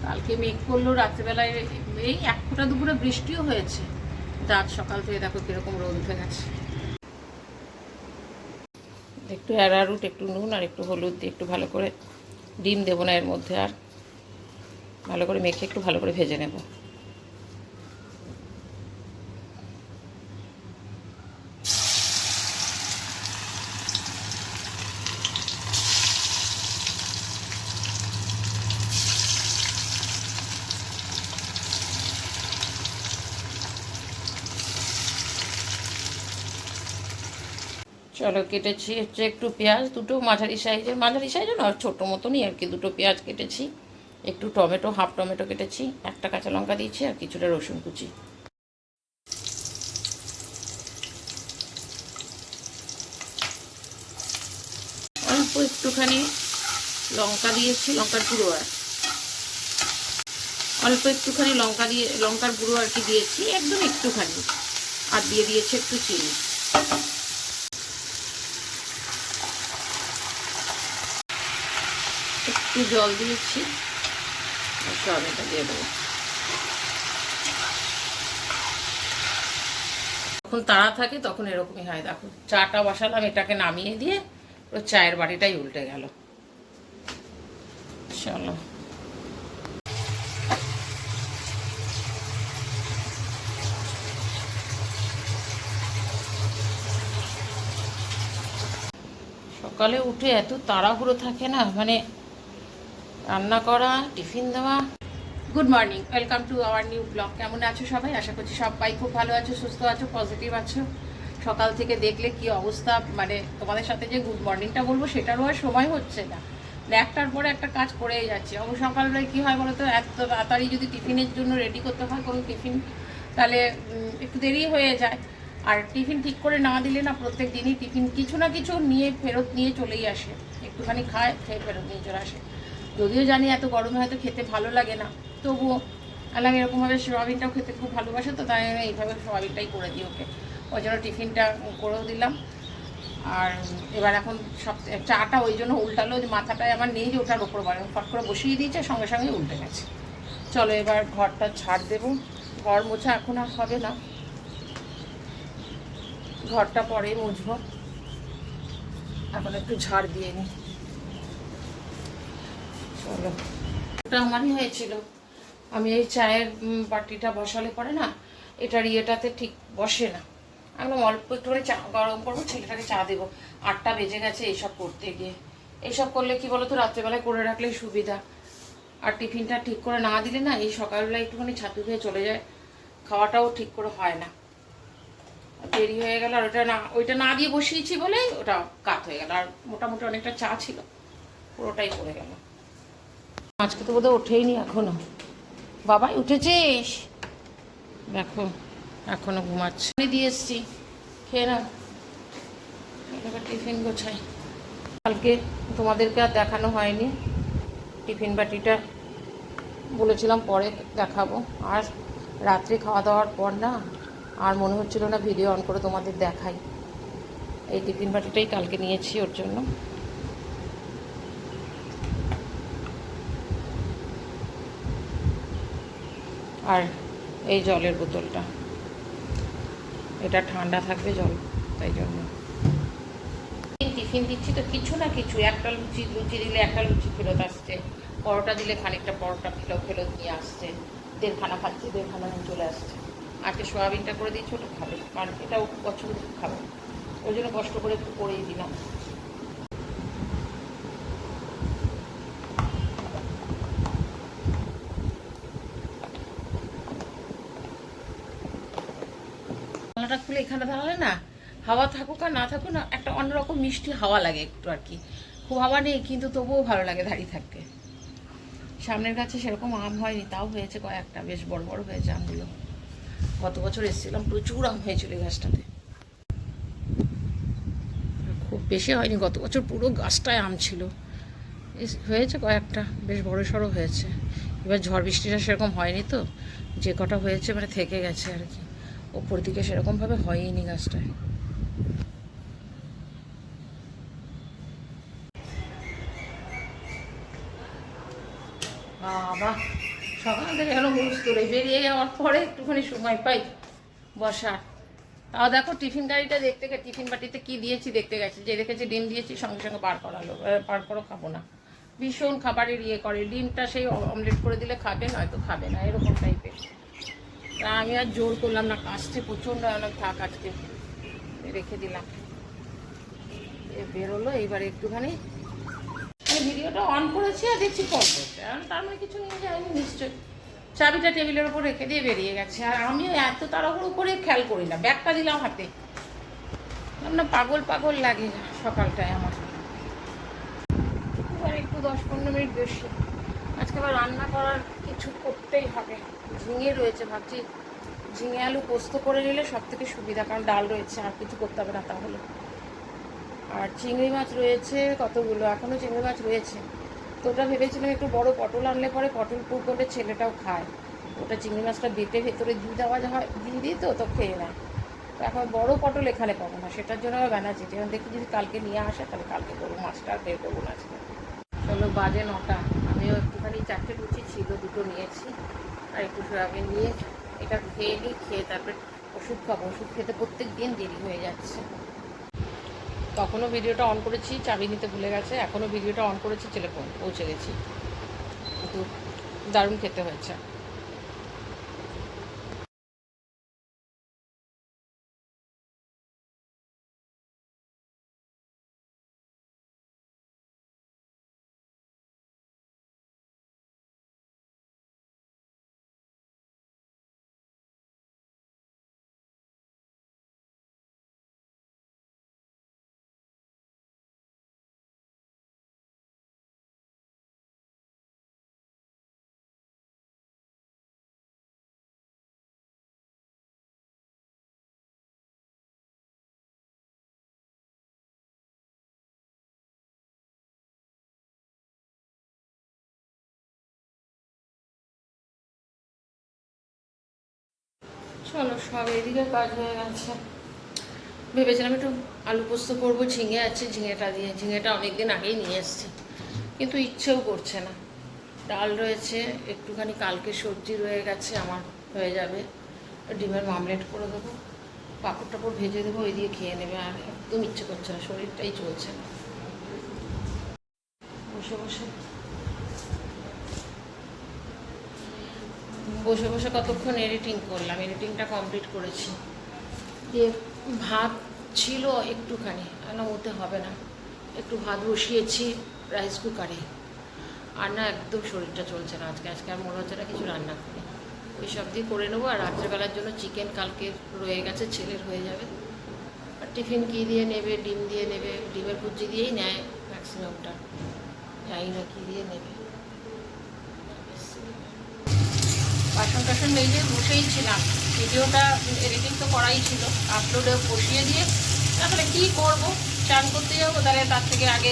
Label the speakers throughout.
Speaker 1: কালকে মেঘ করলো, রাত্রিবেলায় এই এক ফোঁটা দুপুরে বৃষ্টিও হয়েছে। আজ সকাল থেকে দেখো কিরকম রোদ উঠে গেছে। একটু অ্যারারুট, একটু নুন আর একটু হলুদ দিয়ে একটু ভালো করে, ডিম দেবো না এর মধ্যে, আর ভালো করে মেখে একটু ভালো করে ভেজে নেব। চলো, কেটেছি হচ্ছে একটু পেঁয়াজ, দুটো মাঝারি সাইজের না, ছোটো মতনই আর কি, দুটো পেঁয়াজ কেটেছি, একটু টমেটো, হাফ টমেটো কেটেছি, একটা কাঁচা লঙ্কা দিয়েছি আর কিছুটা রসুন কুচি। অল্প একটুখানি লঙ্কা দিয়েছি, লঙ্কার গুঁড়ো, আর অল্প একটুখানি লঙ্কার গুঁড়ো আর কি দিয়েছি, একদম একটুখানি, আর দিয়ে দিয়েছি একটু চিনি। একটু জল দিয়েছি, সয়াবিনটা দিয়ে দেবো। যখন তাড়া থাকে তখন এরকমই হয়। দেখো চাটা বসালাম, এটাকে নামিয়ে দিয়ে ওই চায়ের বাটিটাই উল্টে গেল। চলো, সকালে উঠে এত তাড়াহুড়ো থাকে না, মানে রান্না করা, টিফিন দেওয়া। Good morning, welcome to our new blog. কেমন আছো সবাই? আশা করছি সবাই খুব ভালো আছো, সুস্থ আছো, পজিটিভ আছো। সকাল থেকে দেখলে কি অবস্থা, মানে তোমাদের সাথে যে গুড মর্নিংটা বলবো সেটারও আর সময় হচ্ছে না, একটার পরে একটা কাজ করেই যাচ্ছে। অবশ্য সকালবেলায় কী হয় বলো তো, এত তাড়াতাড়ি যদি টিফিনের জন্য রেডি করতে হয় কোনো টিফিন, তাহলে একটু দেরি হয়ে যায়। আর টিফিন ঠিক করে না দিলে না, প্রত্যেক দিনই টিফিন কিছু না কিছু ফেরত নিয়ে চলেই আসে, একটুখানি খায়, খেয়ে ফেরত নিয়ে চলে আসে। যদিও জানি এত গরমে হয়তো খেতে ভালো লাগে না, তবুও আলাম এরকমভাবে সোয়াবিনটাও খেতে খুব ভালোবাসে, তো তাই আমি এইভাবে সোয়াবিনটাই করে দিই ওকে। ওই জন্য টিফিনটা করেও দিলাম। আর এবার এখন সব চাটা ওই জন্য উল্টালো, যে মাথাটায় আমার নেই যে ওটার ওপর বাড়ি, ফট করে বসিয়ে দিয়েছে, সঙ্গে সঙ্গে উল্টে গেছে। চলো এবার ঘরটা ঝাড় দেবো। ঘর মোছা এখন আর হবে না, ঘরটা পরেই মুছবো, এখন একটু ঝাড় দিয়ে নিই। চলো, ওটা আমারই হয়েছিল। আমি এই চায়ের বাটিটা বসালে পরে না, এটার ইয়েটাতে ঠিক বসে না। একদম অল্প একটু করে চা গরম করবো, ছেলেটাকে চা দেবো। 8টা বেজে গেছে এইসব করতে গিয়ে। এইসব করলে কি বলো তো, রাত্রেবেলায় করে রাখলেই সুবিধা। আর টিফিনটা ঠিক করে না দিলে না, এই সকালবেলা একটুখানি ছাতু খেয়ে চলে যায়, খাওয়াটাও ঠিক করে হয় না, দেরি হয়ে গেল। আর ওইটা না দিয়ে বসিয়েছি বলে ওটা কাত হয়ে গেল, আর মোটামুটি অনেকটা চা ছিল, পুরোটাই পড়ে গেল। আজকে তো বোধহয় ওঠেই নি এখনো। বাবাই উঠেছিস? দেখো এখনো ঘুমাচ্ছে। দিয়ে এসছি, খেয়ে না, এবার টিফিন গোছাই। কালকে তোমাদেরকে আর দেখানো হয়নি, টিফিন বাটিটা বলেছিলাম পরে দেখাবো। আর রাত্রে খাওয়া দাওয়ার পর না, আর মনে হচ্ছিল না ভিডিও অন করে তোমাদের দেখাই। এই টিফিন বাটিটাই কালকে নিয়েছি ওর জন্য। আর এই জলের বোতলটা, এটা ঠান্ডা থাকবে জল, তাই জন্য। টিফিন দিচ্ছি তো কিছু না কিছু, একটা লুচি দিলে একটা লুচি ফেরত আসছে, পরোটা দিলে খানিকটা পরোটা ফেরত নিয়ে আসছে, 1.5খানা খাচ্ছে, 1.5খানা নিয়ে চলে আসছে। আজকে সোয়াবিনটা করে দিচ্ছি, ওটা খাবে, কারণ এটাও পছন্দ খাবে, ওই জন্য কষ্ট করে একটু করেই দিলাম। জানলাটা খুলে এখানে দাঁড়ালে না, হাওয়া থাকুক আর না থাকুক না, একটা অন্যরকম মিষ্টি হাওয়া লাগে একটু আর কি। খুব হাওয়া নেই কিন্তু তবুও ভালো লাগে দাঁড়িয়ে থাকতে। সামনের গাছে সেরকম আম হয়নি, তাও হয়েছে কয়েকটা, বেশ বড় বড় হয়েছে আমগুলো। গত বছর এসেছিলাম, প্রচুর আম হয়েছিল এই গাছটাতে, খুব বেশি হয়নি, গত বছর পুরো গাছটায় আম ছিল। হয়েছে কয়েকটা, বেশ বড় সড়ো হয়েছে। এবার ঝড় বৃষ্টিটা সেরকম হয়নি তো, যে কটা হয়েছে মানে থেকে গেছে আর কি, ওপর দিকে সেরকমভাবে হয়নি গাছটায়। বাবা সকাল থেকে যেন হুঁশ তোলে, বেরিয়ে যাওয়ার পরে একটুখানি সময় পাই বসার। তাও দেখো টিফিন গাড়িটা দেখতে গেছে, টিফিন বাটিতে কি দিয়েছি দেখতে গেছে, যে দেখেছে ডিম দিয়েছি সঙ্গে সঙ্গে বার করালো, বার করো খাবো না। ভীষণ খাবারের ইয়ে করে, ডিমটা সেই অমলেট করে দিলে খাবে, নয়তো খাবে না, এরকম টাইপের। তা আমি আর জোর করলাম না, কাজটা প্রচণ্ড অনেক থাক আজকে, রেখে দিলাম। বেরোলো এইবার একটুখানি ভিডিওটা অন করেছি আর দেখছি কল করছে, তার মানে কিছু নিয়ে যায়নি নিশ্চয়ই। চাবিটা টেবিলের ওপর রেখে দিয়ে বেরিয়ে গেছে, আর আমিও এত তাড়াহুড়ো করে খেয়াল করি না, ব্যাগটা দিলাম হাতে, না পাগল পাগল লাগে সকালটায় আমার। এবার একটু 10-15 মিনিট বেশি, আজকে আবার রান্না করার কিছু করতেই হবে। ঝিঙে রয়েছে, ভাবছি ঝিঙে আলু পোস্ত করে নিলে সব থেকে সুবিধা, কারণ ডাল রয়েছে, আর কিছু করতে হবে না তাহলে। আর চিংড়ি মাছ রয়েছে কতগুলো, এখনও চিংড়ি মাছ রয়েছে। তো ওটা ভেবেছিলাম একটু বড় পটল আনলে পরে পটল পুর করলে ছেলেটাও খায়, ওটা চিংড়ি মাছটা বেটে ভেতরে দিয়ে দেওয়া হয়, দিয়ে দিই তো খেয়ে নেয়। তো এখন বড় পটল এখানে পাবো না, সেটার জন্য আবার ব্যানার্জি এখন দেখি যদি কালকে নিয়ে আসে তাহলে কালকে করবো, মাছটা আর বের করবো না আজকে। চলো বাজে 9টা, আমিও একটুখানি 4টে লুচি ছিল, 2টো নিয়েছি, আর একটু সয়াবিন নিয়ে এটা খেয়ে নিই, খেয়ে তারপরে ওষুধ খাবো। ওষুধ খেতে প্রত্যেক দিন দেরি হয়ে যাচ্ছে। তখনও ভিডিওটা অন করেছি, চাবি নিতে ভুলে গেছে, এখনও ভিডিওটা অন করেছি, ছেলে পৌঁছে গেছি, কিন্তু দারুণ খেতে হয়েছে। চলো সব এদিকে কাজ হয়ে গেছে। ভেবেছিলাম একটু আলু পোস্ত করবো, ঝিঙে আছে, ঝিঙেটা দিয়ে, ঝিঙেটা অনেকদিন আগেই নিয়ে এসেছি, কিন্তু ইচ্ছেও করছে না। ডাল রয়েছে, একটুখানি কালকে সবজি রয়ে গেছে আমার, হয়ে যাবে। ডিমের মামলেট করে দেবো, পাঁপড় টাপড় ভেজে দেবো, ওই দিয়ে খেয়ে নেবে। আর একদম ইচ্ছে করছে না, শরীরটাই চলছে না। বসে বসে বসে বসে কতক্ষণ এডিটিং করলাম, এডিটিংটা কমপ্লিট করেছি। দিয়ে ভাত ছিল একটুখানি, না ওতে হবে না, একটু ভাত বসিয়েছি রাইস কুকারে। আর না একদম শরীরটা চলছে না আজকে, আর মনে হচ্ছে না কিছু রান্না করি, ওই সব দিয়ে করে নেবো। আর রাত্রেবেলার জন্য চিকেন কালকে রয়ে গেছে, ছেলের হয়ে যাবে। আর টিফিন কী দিয়ে নেবে, ডিম দিয়ে নেবে, ডিমের ভুজি দিয়েই নেয় ম্যাক্সিমামটা, জানি না কী দিয়ে নেবে। বাসন টাসন মেজে বসেই ছিলাম, ভিডিওটা এডিটিং তো করাই ছিল, আপলোডে বসিয়ে দিয়ে তাহলে কী করবো, চান করতে যাবো, তাহলে তার থেকে আগে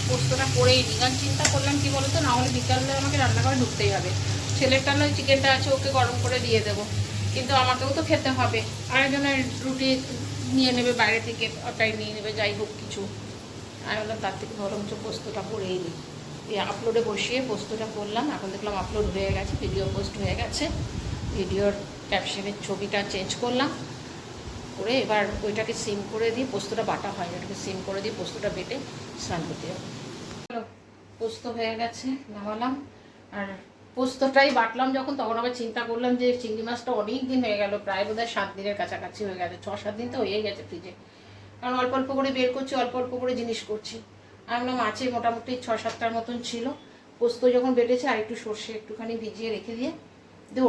Speaker 1: পোস্তটা করেই নিই। কারণ চিন্তা করলাম কী বলো তো, নাহলে বিকালে আমাকে রান্নাঘরে ঢুকতেই হবে। ছেলেরটা নয় চিকেনটা আছে, ওকে গরম করে দিয়ে দেবো, কিন্তু আমাকেও তো খেতে হবে। আরেকজনের রুটি নিয়ে নেবে বাইরে থেকে, ওটাই নিয়ে নেবে, যাই হোক কিছু। আমি বললাম তার থেকে বরঞ্চ পোস্তটা করেই নিই। আপলোডে বসিয়ে পোস্তটা করলাম, এখন দেখলাম আপলোড হয়ে গেছে, ভিডিও পোস্ট হয়ে গেছে। ভিডিওর ক্যাপশনের ছবিটা চেঞ্জ করলাম করে, এবার ওইটাকে সিম করে দিয়ে, পোস্তটা বাটা হয়, ওটাকে সিম করে দিয়ে পোস্তটা বেটে স্নান করতে যাবো। পোস্ত হয়ে গেছে, নামালাম। আর পোস্তটাই বাটলাম যখন, তখন আবার চিন্তা করলাম যে চিংড়ি মাছটা অনেক দিন হয়ে গেল, প্রায় বোধহয় 7 দিনের কাছাকাছি হয়ে গেছে, 6-7 দিন তো হয়েই গেছে ফ্রিজে। কারণ অল্প অল্প করে বের করছি, অল্প অল্প করে জিনিস করছি। আমরা মাছে মোটামুটি 6-7টার মতন ছিল। পোস্ত যখন বেটেছে আর একটু সর্ষে একটুখানি ভিজিয়ে রেখে দিয়ে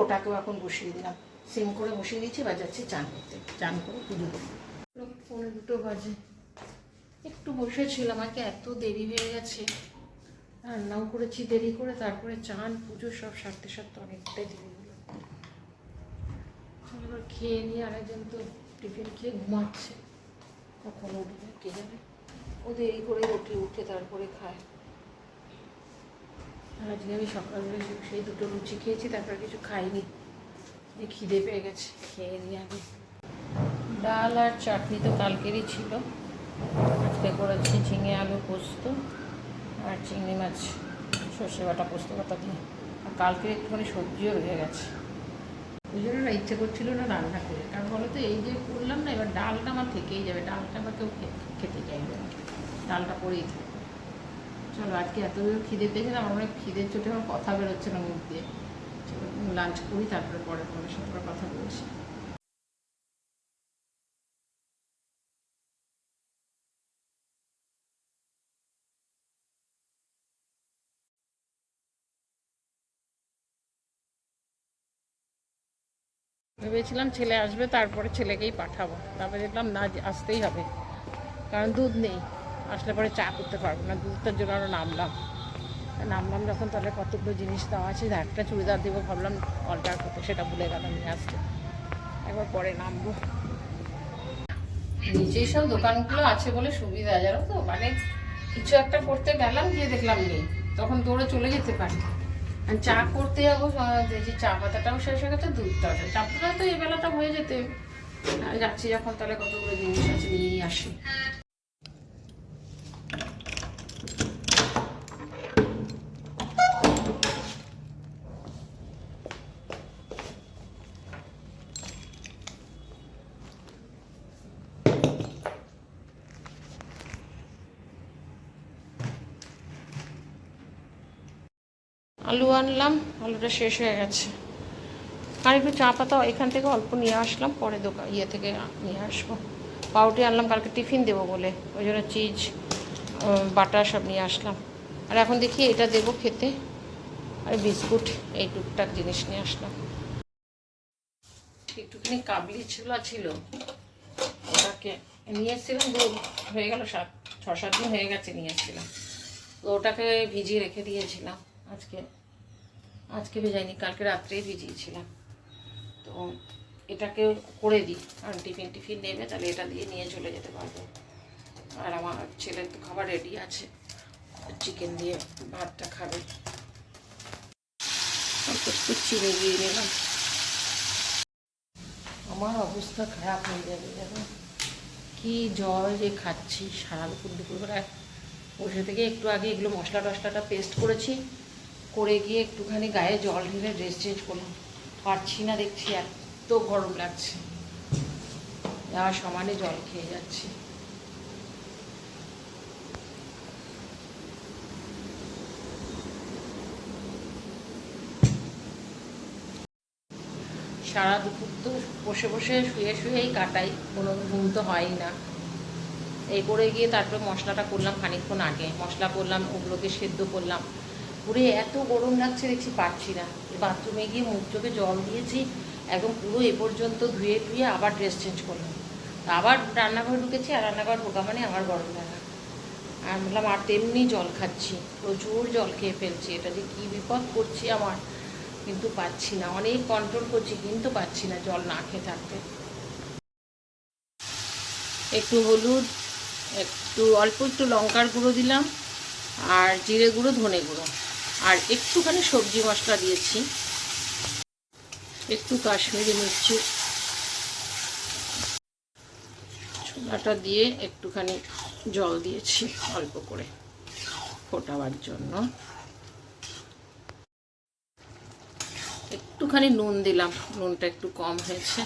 Speaker 1: ওটাকেও এখন বসিয়ে দিলাম, সিম করে বসিয়ে দিয়েছি। বা যাচ্ছি চান করতে, চান করে পুজো দেবো। 1:45 বাজে, একটু বসেছিলাম, আজকে এত দেরি হয়ে গেছে, রান্নাও করেছি দেরি করে, তারপরে চান পুজো সব সারতে সারতে অনেকটাই দেরি হলো। এবার খেয়ে নিয়ে, আরেকজন তো টিফিন খেয়ে ঘুমাচ্ছে, কখন উঠবে কে যাবে, ও দেরি করে উঠে তারপরে খায়। আর আজকে আমি সকালবেলা সেই 2টো লুচি খেয়েছি, তারপরে কিছু খাইনি, খিদে পেয়ে গেছে, খেয়ে নিই আগে। ডাল আর চাটনি তো কালকেরই ছিল, আজকে করেছি ঝিঙে আলু পোস্ত আর চিংড়ি মাছ সর্ষে বাটা পোস্ত বাটা দিয়ে। কালকে একটুখানি সবজিও রয়ে গেছে, ওই জন্য না ইচ্ছে করছিল না রান্না করে। কারণ বলো তো এই যে করলাম না, এবার ডালটা আমার থেকেই যাবে, ডালটা আমার কেউ খেতে চাইবে না, ডালটা পরেই থাকবে। চলো আজকে এত খিদে পেয়েছে না, আমার মনে হয় খিদের চোটে আমার কথা বেরোচ্ছে না মুখ দিয়ে। চলো লাঞ্চ করি, তারপরে পরে তোমাদের সাথে কথা বলছি। ভেবেছিলাম ছেলে আসবে তারপরে ছেলেকেই পাঠাবো, তারপরে দেখলাম না আসতেই হবে, কারণ দুধ নেই, আসলে পরে চা করতে পারবো না, দুধটার জন্য আরও নামলাম যখন, তাহলে কতগুলো জিনিস দেওয়া আছে, একটা চুড়িদার দেবো ভাবলাম অল্টার করতে, সেটা ভুলে গেলাম নিয়ে আসতে, একবার পরে নামবো। নিচেই সব দোকানগুলো আছে বলে সুবিধা, জানো তো, মানে কিছু একটা করতে গেলাম গিয়ে দেখলাম নেই, তখন দৌড়ে চলে যেতে পারি। আর চা করতে যাবো, দেখছি চা পাতাটাও শেষ হয়ে গেছে, দুধটাও শেষ, চা পাতা তো এই বেলাটা হয়ে যেতে, যাচ্ছি যখন তাহলে কতগুলো জিনিস আছে নিয়েই আসি। আলু আনলাম, আলুটা শেষ হয়ে গেছে, আর একটু চা পাতা এখান থেকে অল্প নিয়ে আসলাম, পরে দোকান থেকে নিয়ে আসবো। পাউরুটি আনলাম কালকে টিফিন দেবো বলে, ওই জন্য চিজ বাটার সব নিয়ে আসলাম। আর এখন দেখি এটা দেবো খেতে, আর বিস্কুট, এই টুকটাক জিনিস নিয়ে আসলাম। একটুখানি কাবলি ছোলা ছিল, ওটাকে নিয়ে এসেছিলাম, হয়ে গেল 6-7 দিন হয়ে গেছে নিয়ে এসেছিলাম, তো ওটাকে ভিজিয়ে রেখে দিয়েছিলাম, আজকে ভেজাইনি, কালকে রাত্রেই ভিজিয়েছিলাম। তো এটাকে করে দিই, কারণ টিফিন নেবে, তাহলে এটা দিয়ে নিয়ে চলে যেতে পারবো। আর আমার ছেলের তো খাবার রেডি আছে, চিকেন দিয়ে ভাতটা খাবে। একটু চিনি দিয়ে নিলাম, আমার অবস্থা খারাপ হয়ে যাবে, দেখো কি জল যে খাচ্ছি সারা দুপুরবেলা। বসে থেকে একটু আগে এগুলো মশলাটা পেস্ট করেছি, করে গিয়ে একটুখানি গায়ে জল ঢেলে ড্রেস চেঞ্জ করলাম, পারছি না, দেখছি এত গরম লাগছে, যাওয়ার সমানে জল খেয়ে যাচ্ছি। সারা দুপুর তো বসে শুয়েই কাটাই, কোনো ঘুম তো হয়ই না। এই করে গিয়ে তারপরে মশলাটা করলাম খানিকক্ষণ আগে, মশলা করলাম, ওগুলোকে সেদ্ধ করলাম, পুরো এত গরম লাগছে দেখছি পারছি না। বাথরুমে গিয়ে মুখ চোখে জল দিয়েছি, একদম পুরো এ পর্যন্ত ধুয়ে আবার ড্রেস চেঞ্জ করলাম, আবার রান্নাঘরে ঢুকেছি, আর রান্নাঘর ঢোকা মানে আমার গরম লাগা। আর বললাম আর তেমনি জল খাচ্ছি, প্রচুর জল খেয়ে ফেলছি, এটা যে কী বিপদ করছি আমার, কিন্তু পাচ্ছি না, অনেক কন্ট্রোল করছি কিন্তু পাচ্ছি না জল না খেয়ে থাকতে। একটু হলুদ, অল্প একটু লঙ্কার গুঁড়ো দিলাম, আর জিরে গুঁড়ো, ধনে গুঁড়ো, আর একটুখানি সবজি মশলা দিয়েছি, একটু কাশ্মীরি মির্চি, ছোলাটা দিয়ে একটুখানি জল দিয়েছি অল্প করে ফোটাবার জন্য, একটুখানি নুন দিলাম, নুনটা একটু কম হয়েছে।